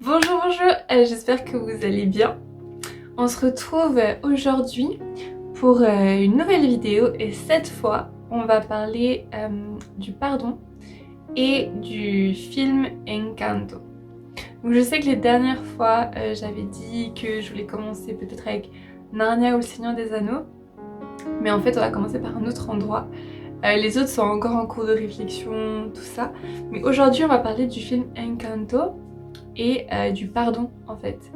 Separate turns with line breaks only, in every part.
Bonjour, j'espère que vous allez bien. On se retrouve aujourd'hui pour une nouvelle vidéo et cette fois on va parler du pardon et du film Encanto. Donc je sais que les dernières fois j'avais dit que je voulais commencer peut-être avec Narnia ou le Seigneur des Anneaux, mais en fait on va commencer par un autre endroit. Les autres sont encore en cours de réflexion, tout ça. Mais aujourd'hui on va parler du film Encanto et du pardon en fait.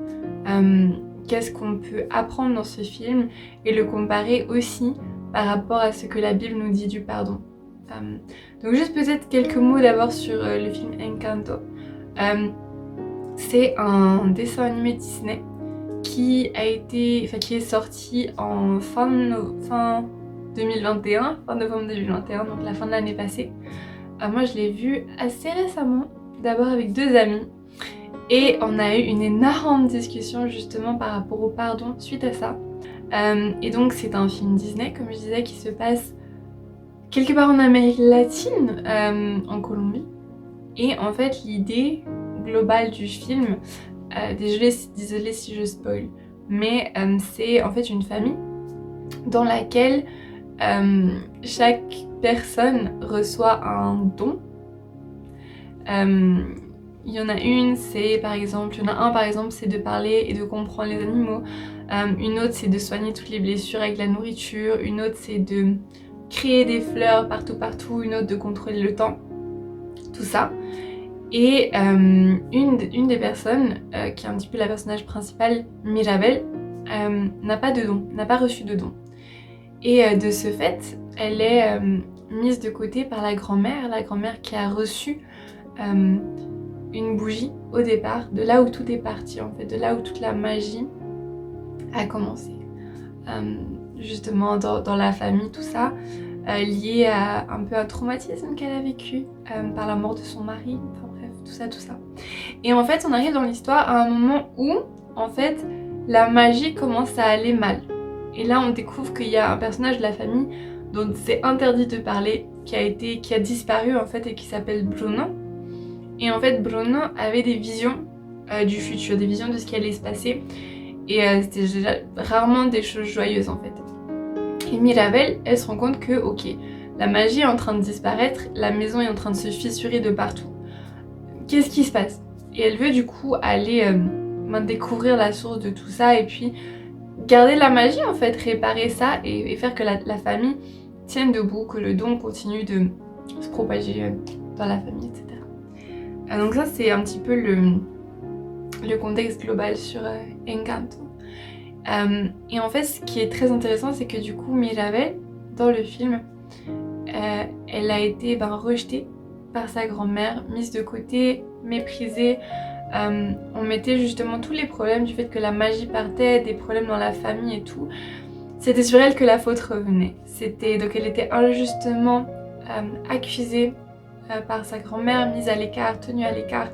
Qu'est-ce qu'on peut apprendre dans ce film et le comparer aussi par rapport à ce que la Bible nous dit du pardon. Donc juste peut-être quelques mots d'abord sur le film Encanto. C'est un dessin animé Disney qui est sorti en fin 2021, fin novembre 2021, donc la fin de l'année passée. Moi je l'ai vu assez récemment, d'abord avec deux amis. Et on a eu une énorme discussion justement par rapport au pardon suite à ça. Et donc c'est un film Disney, comme je disais, qui se passe quelque part en Amérique latine, en Colombie. Et en fait l'idée globale du film, désolée si je spoil, mais c'est en fait une famille dans laquelle chaque personne reçoit un don. Il y en a une, c'est par exemple, il y en a un par exemple, c'est de parler et de comprendre les animaux. Une autre, c'est de soigner toutes les blessures avec la nourriture. Une autre, c'est de créer des fleurs partout. Une autre, de contrôler le temps. Tout ça. Et une des personnes, qui est un petit peu la personnage principale, Mirabel, n'a pas de don, n'a pas reçu de don. Et de ce fait, elle est mise de côté par la grand-mère qui a reçu une bougie au départ, de là où tout est parti en fait, de là où toute la magie a commencé. Justement dans la famille, tout ça, lié à un peu un traumatisme qu'elle a vécu par la mort de son mari, enfin bref, tout ça. Et en fait, on arrive dans l'histoire à un moment où, en fait, la magie commence à aller mal. Et là, on découvre qu'il y a un personnage de la famille dont c'est interdit de parler, qui a disparu en fait et qui s'appelle Bruno. Et en fait, Bruno avait des visions du futur, des visions de ce qui allait se passer. Et c'était rarement des choses joyeuses en fait. Et Mirabel, elle se rend compte que, ok, la magie est en train de disparaître, la maison est en train de se fissurer de partout. Qu'est-ce qui se passe? Et elle veut du coup aller découvrir la source de tout ça et puis garder la magie en fait, réparer ça et faire que la famille tienne debout, que le don continue de se propager dans la famille, etc. Donc ça c'est un petit peu le contexte global sur Encanto. Et en fait ce qui est très intéressant c'est que du coup Mirabel dans le film elle a été rejetée par sa grand-mère, mise de côté, méprisée. On mettait justement tous les problèmes du fait que la magie partait, des problèmes dans la famille et tout. C'était sur elle que la faute revenait. Donc elle était injustement accusée par sa grand-mère, mise à l'écart, tenue à l'écart.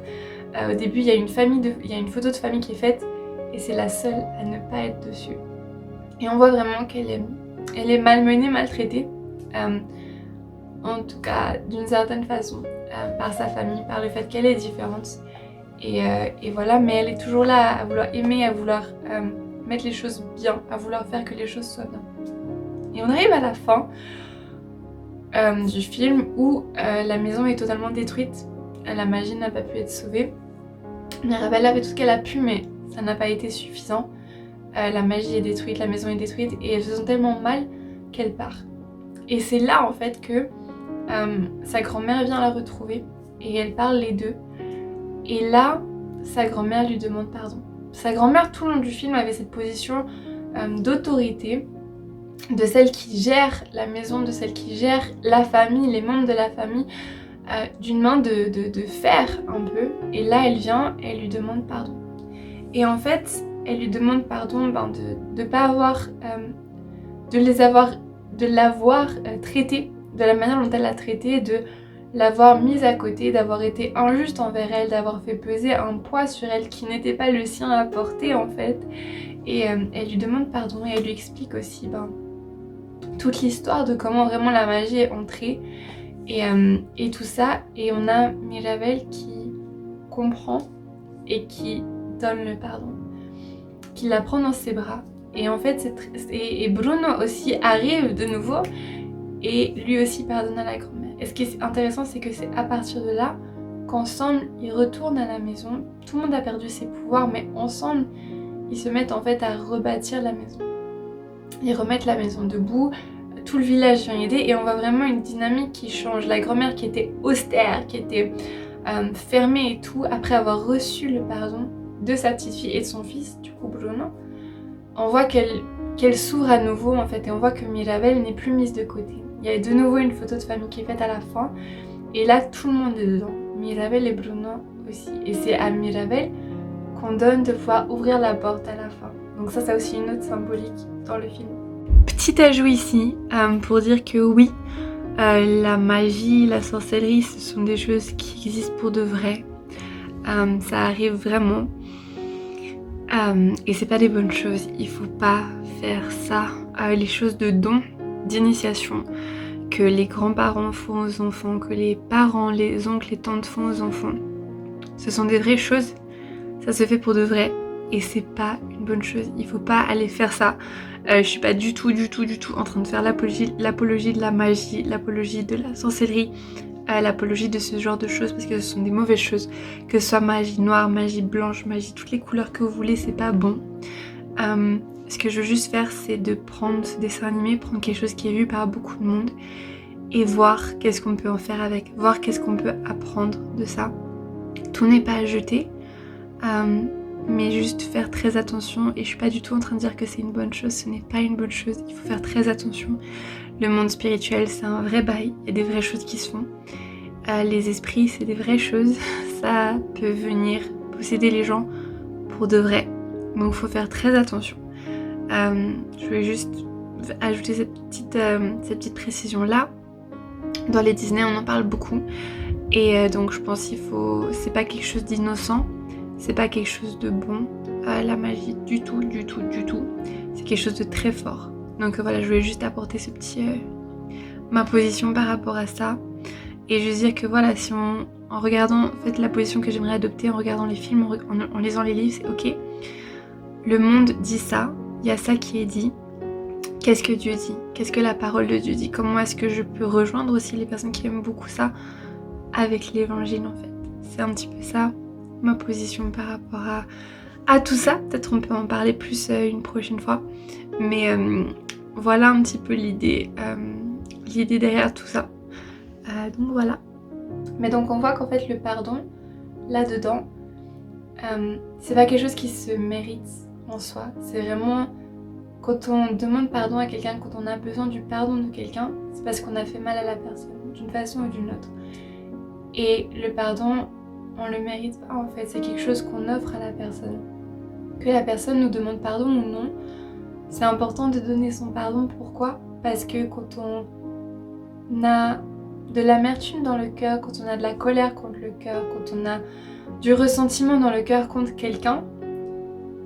Au début, il y a une photo de famille qui est faite et c'est la seule à ne pas être dessus. Et on voit vraiment qu'elle est malmenée, maltraitée, en tout cas d'une certaine façon, par sa famille, par le fait qu'elle est différente. Et voilà, mais elle est toujours là à vouloir aimer, à vouloir mettre les choses bien, à vouloir faire que les choses soient bien. Et on arrive à la fin du film où la maison est totalement détruite, la magie n'a pas pu être sauvée. Mirabel a fait tout ce qu'elle a pu mais ça n'a pas été suffisant. La magie est détruite, la maison est détruite et elle se sent tellement mal qu'elle part. Et c'est là en fait que sa grand-mère vient la retrouver et elle parle les deux. Et là, sa grand-mère lui demande pardon. Sa grand-mère tout le long du film avait cette position d'autorité, de celle qui gère la maison, de celle qui gère la famille, les membres de la famille, d'une main de fer un peu. Et là elle vient et elle lui demande pardon. Et en fait elle lui demande pardon de pas avoir, de l'avoir traitée de la manière dont elle l'a traitée, de l'avoir mise à côté, d'avoir été injuste envers elle, d'avoir fait peser un poids sur elle qui n'était pas le sien à porter en fait. Et elle lui demande pardon et elle lui explique aussi toute l'histoire de comment vraiment la magie est entrée et tout ça. Et on a Mirabel qui comprend et qui donne le pardon, qui la prend dans ses bras. Et en fait, et Bruno aussi arrive de nouveau et lui aussi pardonne à la grand-mère. Et ce qui est intéressant, c'est que c'est à partir de là qu'ensemble, ils retournent à la maison. Tout le monde a perdu ses pouvoirs, mais ensemble, ils se mettent en fait à rebâtir la maison. Ils remettent la maison debout, tout le village vient aider et on voit vraiment une dynamique qui change. La grand-mère qui était austère, qui était fermée et tout, après avoir reçu le pardon de sa petite fille et de son fils, du coup Bruno, on voit qu'elle s'ouvre à nouveau en fait et on voit que Mirabel n'est plus mise de côté. Il y a de nouveau une photo de famille qui est faite à la fin et là tout le monde est dedans, Mirabel et Bruno aussi. Et c'est à Mirabel qu'on donne de pouvoir ouvrir la porte à la fin. Donc ça a aussi une autre symbolique dans le film. Petit ajout ici pour dire que oui, la magie, la sorcellerie, ce sont des choses qui existent pour de vrai. Ça arrive vraiment. Et c'est pas des bonnes choses. Il faut pas faire ça. Les choses de don, d'initiation, que les grands-parents font aux enfants, que les parents, les oncles, les tantes font aux enfants. Ce sont des vraies choses. Ça se fait pour de vrai. Et c'est pas une bonne chose. Il faut pas aller faire ça. Je suis pas du tout en train de faire l'apologie de la magie, l'apologie de la sorcellerie, l'apologie de ce genre de choses parce que ce sont des mauvaises choses. Que ce soit magie noire, magie blanche, magie, toutes les couleurs que vous voulez, c'est pas bon. Ce que je veux juste faire, c'est de prendre ce dessin animé, prendre quelque chose qui est vu par beaucoup de monde et voir qu'est-ce qu'on peut en faire avec, voir qu'est-ce qu'on peut apprendre de ça. Tout n'est pas à jeter. Mais juste faire très attention, et je suis pas du tout en train de dire que c'est une bonne chose, ce n'est pas une bonne chose, il faut faire très attention. Le monde spirituel, c'est un vrai bail, il y a des vraies choses qui se font. Les esprits, c'est des vraies choses, ça peut venir posséder les gens pour de vrai, donc il faut faire très attention. Je voulais juste ajouter cette petite précision là. Dans les Disney, on en parle beaucoup, et donc je pense c'est pas quelque chose d'innocent. C'est pas quelque chose de bon, la magie, du tout. C'est quelque chose de très fort. Donc voilà, je voulais juste apporter ma position par rapport à ça. Et juste dire que voilà, en regardant, en fait, la position que j'aimerais adopter en regardant les films, en lisant les livres, c'est ok. Le monde dit ça, il y a ça qui est dit. Qu'est-ce que Dieu dit? Qu'est-ce que la parole de Dieu dit? Comment est-ce que je peux rejoindre aussi les personnes qui aiment beaucoup ça avec l'évangile en fait? C'est un petit peu ça. Ma position par rapport à tout ça. Peut-être on peut en parler plus une prochaine fois. Mais voilà un petit peu l'idée derrière tout ça. Donc voilà. Mais donc on voit qu'en fait le pardon, là-dedans, c'est pas quelque chose qui se mérite en soi. C'est vraiment quand on demande pardon à quelqu'un, quand on a besoin du pardon de quelqu'un, c'est parce qu'on a fait mal à la personne, d'une façon ou d'une autre. Et le pardon, on le mérite pas en fait, c'est quelque chose qu'on offre à la personne. Que la personne nous demande pardon ou non, c'est important de donner son pardon. Pourquoi? Parce que quand on a de l'amertume dans le cœur, quand on a de la colère contre le cœur, quand on a du ressentiment dans le cœur contre quelqu'un,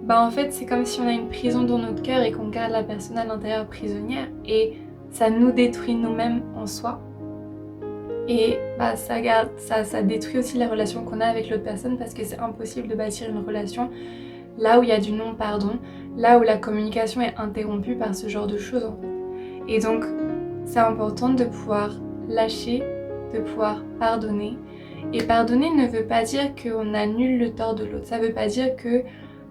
bah en fait c'est comme si on a une prison dans notre cœur et qu'on garde la personne à l'intérieur prisonnière et ça nous détruit nous-mêmes en soi. Et bah, ça détruit aussi la relation qu'on a avec l'autre personne parce que c'est impossible de bâtir une relation là où il y a du non-pardon, là où la communication est interrompue par ce genre de choses en fait. Et donc c'est important de pouvoir lâcher, de pouvoir pardonner. Et pardonner ne veut pas dire qu'on annule le tort de l'autre, ça veut pas dire que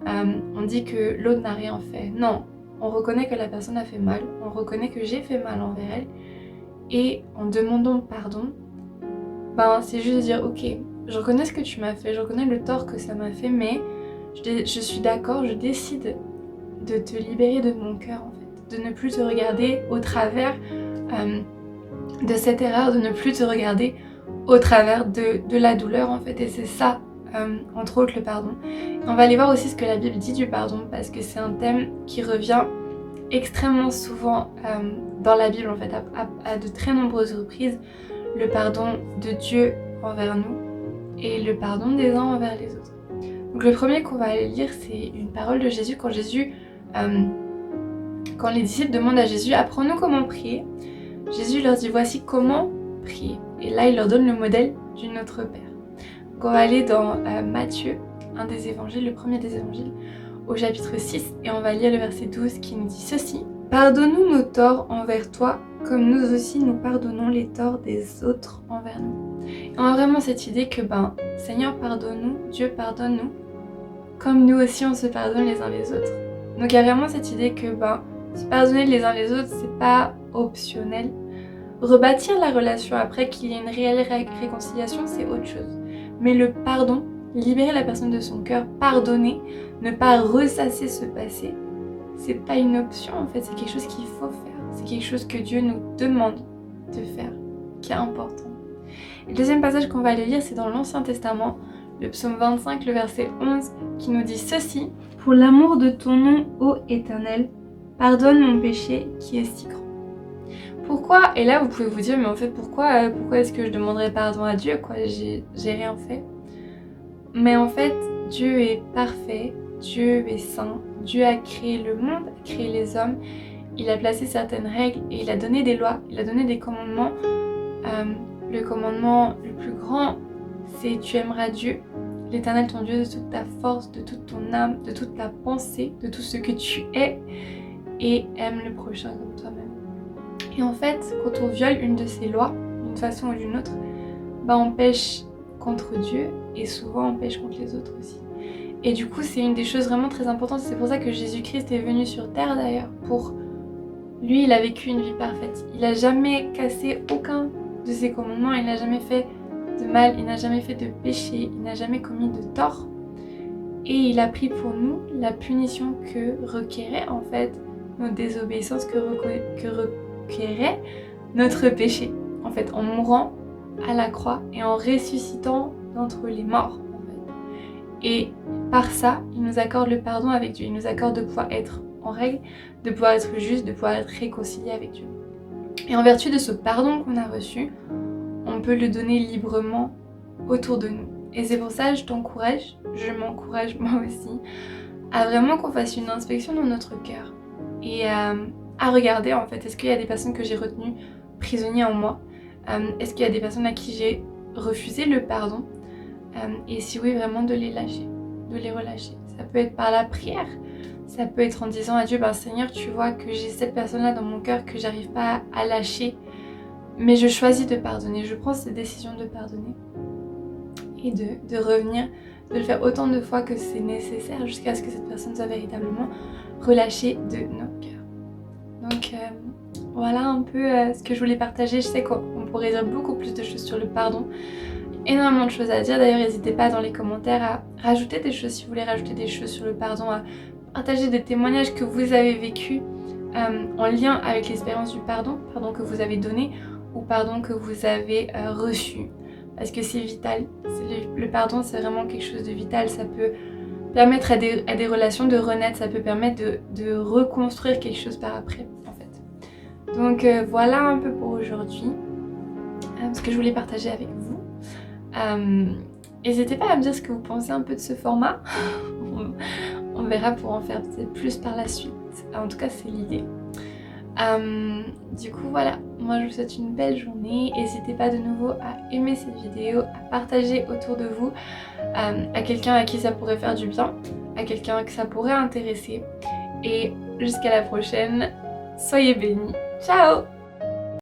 on dit que l'autre n'a rien fait. Non, on reconnaît que la personne a fait mal, on reconnaît que j'ai fait mal envers elle et en demandant pardon, ben, c'est juste de dire ok, je reconnais ce que tu m'as fait, je reconnais le tort que ça m'a fait, mais je suis d'accord, je décide de te libérer de mon cœur en fait, de ne plus te regarder au travers de cette erreur, de ne plus te regarder au travers de la douleur en fait, et c'est ça entre autres le pardon. On va aller voir aussi ce que la Bible dit du pardon parce que c'est un thème qui revient extrêmement souvent dans la Bible en fait, à de très nombreuses reprises. Le pardon de Dieu envers nous et le pardon des uns envers les autres. Donc le premier qu'on va aller lire, c'est une parole de Jésus quand les disciples demandent à Jésus apprends-nous comment prier. Jésus leur dit voici comment prier. Et là il leur donne le modèle du Notre Père. Donc on va aller dans Matthieu un des évangiles, le premier des évangiles, au chapitre 6, et on va lire le verset 12 qui nous dit ceci. « Pardonne-nous nos torts envers toi, comme nous aussi nous pardonnons les torts des autres envers nous. » Et on a vraiment cette idée que, Seigneur, pardonne-nous, Dieu, pardonne-nous, comme nous aussi on se pardonne les uns les autres. Donc il y a vraiment cette idée que, se pardonner les uns les autres, c'est pas optionnel. Rebâtir la relation après qu'il y ait une réelle réconciliation, c'est autre chose. Mais le pardon, libérer la personne de son cœur, pardonner, ne pas ressasser ce passé, c'est pas une option en fait, c'est quelque chose qu'il faut faire. C'est quelque chose que Dieu nous demande de faire, qui est important. Et le deuxième passage qu'on va aller lire, c'est dans l'Ancien Testament, le psaume 25, le verset 11, qui nous dit ceci. « Pour l'amour de ton nom, ô Éternel, pardonne mon péché qui est si grand. » Pourquoi? Et là vous pouvez vous dire, mais en fait pourquoi est-ce que je demanderais pardon à Dieu, quoi, j'ai rien fait. Mais en fait, Dieu est parfait, Dieu est saint, Dieu a créé le monde, a créé les hommes, il a placé certaines règles et il a donné des lois, il a donné des commandements. Le commandement le plus grand, c'est tu aimeras Dieu, l'Éternel ton Dieu, de toute ta force, de toute ton âme, de toute ta pensée, de tout ce que tu es, et aime le prochain comme toi-même. Et en fait, quand on viole une de ces lois, d'une façon ou d'une autre, on pêche contre Dieu et souvent on pêche contre les autres aussi. Et du coup, c'est une des choses vraiment très importantes. C'est pour ça que Jésus-Christ est venu sur terre d'ailleurs. Lui, il a vécu une vie parfaite. Il n'a jamais cassé aucun de ses commandements, il n'a jamais fait de mal, il n'a jamais fait de péché, il n'a jamais commis de tort. Et il a pris pour nous la punition que requérait en fait notre désobéissance, que requérait notre péché. En fait, en mourant à la croix et en ressuscitant d'entre les morts. En fait. Et par ça, il nous accorde le pardon avec Dieu. Il nous accorde de pouvoir être en règle, de pouvoir être juste, de pouvoir être réconcilié avec Dieu. Et en vertu de ce pardon qu'on a reçu, on peut le donner librement autour de nous. Et c'est pour ça que je m'encourage moi aussi, à vraiment qu'on fasse une inspection dans notre cœur. Et à regarder en fait, est-ce qu'il y a des personnes que j'ai retenues prisonniers en moi? Est-ce qu'il y a des personnes à qui j'ai refusé le pardon? Et si oui, vraiment de les lâcher, de les relâcher. Ça peut être par la prière, ça peut être en disant à Dieu, Seigneur, tu vois que j'ai cette personne-là dans mon cœur que j'arrive pas à lâcher, mais je choisis de pardonner, je prends cette décision de pardonner. Et de revenir, de le faire autant de fois que c'est nécessaire jusqu'à ce que cette personne soit véritablement relâchée de notre cœur. Donc voilà un peu ce que je voulais partager. Je sais qu'on pourrait dire beaucoup plus de choses sur le pardon. Énormément de choses à dire. D'ailleurs, n'hésitez pas dans les commentaires à rajouter des choses si vous voulez rajouter des choses sur le pardon, à partager des témoignages que vous avez vécus en lien avec l'expérience du pardon que vous avez donné ou pardon que vous avez reçu. Parce que c'est vital. Le pardon, c'est vraiment quelque chose de vital. Ça peut permettre à des relations de renaître, ça peut permettre de reconstruire quelque chose par après, en fait. Donc voilà un peu pour aujourd'hui, ce que je voulais partager avec vous. N'hésitez pas à me dire ce que vous pensez un peu de ce format. On verra pour en faire peut-être plus par la suite. En tout cas, c'est l'idée. Du coup voilà, moi je vous souhaite une belle journée. N'hésitez pas de nouveau à aimer cette vidéo, à partager autour de vous, à quelqu'un à qui ça pourrait faire du bien, à quelqu'un que ça pourrait intéresser. Et jusqu'à la prochaine, soyez bénis. Ciao!